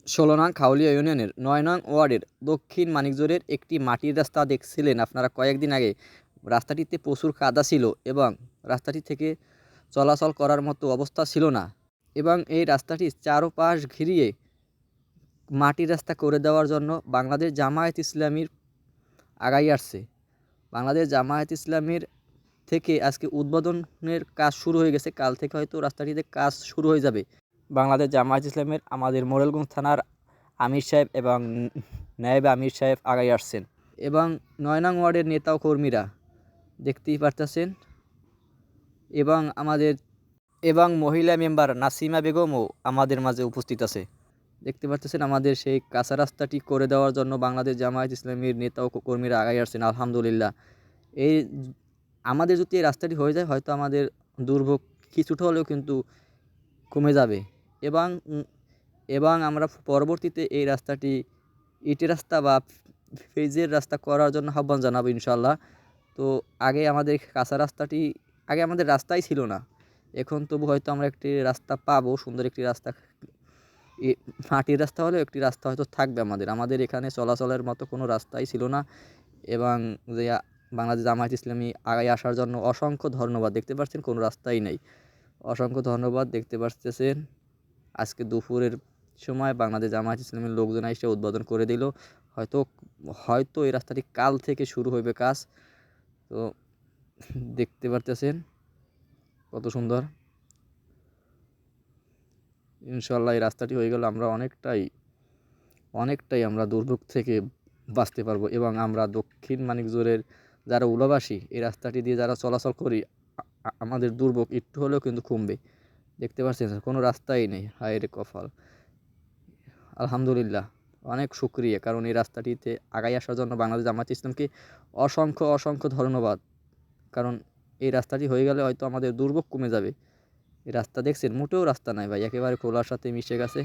১৬ নং খাউলিয়া ইউনিয়নের ৯ নং ওয়ার্ডের দক্ষিণ মানিকজোড়ের একটি মাটির রাস্তা দেখছিলেন আপনারা কয়েকদিন আগে। রাস্তাটিতে প্রচুর কাদা ছিল এবং রাস্তাটি থেকে চলাচল করার মতো অবস্থা ছিল না এবং এই রাস্তাটি চারপাশ ঘিরিয়ে মাটির রাস্তা করে দেওয়ার জন্য বাংলাদেশ জামায়াত ইসলামীর আগাই আসছে। বাংলাদেশ জামায়াত ইসলামীর থেকে আজকে উদ্বোধনের কাজ শুরু হয়ে গেছে। কাল থেকে হয়তো রাস্তাটিতে কাজ শুরু হয়ে যাবে। বাংলাদেশ জামায়াত ইসলামের আমাদের মোরেলগঞ্জ থানার আমির সাহেব এবং নায়েবে আমির সাহেব আগাই আসছেন এবং ৯ নং ওয়ার্ডের নেতা ও কর্মীরা দেখতেই পারতেছেন এবং মহিলা মেম্বার নাসিমা বেগমও আমাদের মাঝে উপস্থিত আছে। দেখতে পাচ্ছেন আমাদের সেই কাঁচা রাস্তাটি করে দেওয়ার জন্য বাংলাদেশ জামায়াত ইসলামীর নেতা ও কর্মীরা আগাই আসছেন। আলহামদুলিল্লাহ, এই আমাদের যদি এই রাস্তাটি হয়ে যায় হয়তো আমাদের দুর্ভোগ কিছুটা হলেও কিন্তু কমে যাবে এবং এবং আমরা পরবর্তীতে এই রাস্তাটি ইটের রাস্তা বা ফেজের রাস্তা করার জন্য আহ্বান জানাবো ইনশাল্লাহ। তো আগে আমাদের রাস্তাই ছিল না, এখন তবু হয়তো আমরা একটি রাস্তা পাবো, সুন্দর একটি রাস্তা। মাটির রাস্তা হলেও একটি রাস্তা হয়তো থাকবে আমাদের এখানে চলাচলের মতো কোনো রাস্তাই ছিল না এবং যে বাংলাদেশ জামায়াত ইসলামী আগায় আসার জন্য অসংখ্য ধন্যবাদ। দেখতে পাচ্ছেন কোনো রাস্তাই নেই, অসংখ্য ধন্যবাদ। দেখতে পাচ্ছেন আজকে দুপুরের সময় বাংলাদেশ জামায়াত ইসলামীর লোকজন এসে উদ্বোধন করে দিল। হয়তো এই রাস্তাটি কাল থেকে শুরু হবে কাজ। তো দেখতে পারতেছেন কত সুন্দর। ইনশাল্লাহ এই রাস্তাটি হয়ে গেলে আমরা অনেকটাই আমরা দুর্ভোগ থেকে বাঁচতে পারবো এবং আমরা দক্ষিণ মানিকজোড়ের যারা উলাবাসী এই রাস্তাটি দিয়ে যারা চলাচল করি আমাদের দুর্ভোগ একটু হলেও কিন্তু কমবে। দেখতে পাচ্ছেন কোনো রাস্তাই নেই, হায় রে কপাল। আলহামদুলিল্লাহ, অনেক শুকরিয়া, কারণ এই রাস্তাটিতে আগাই আসার জন্য বাংলাদেশ জামায়াত ইসলামকে অসংখ্য ধন্যবাদ। কারণ এই রাস্তাটি হয়ে গেলে হয়তো আমাদের দুর্ভোগ কমে যাবে। এই রাস্তা দেখছেন মোটেও রাস্তা নাই ভাই, একেবারে খোলার সাথে মিশে গেছে।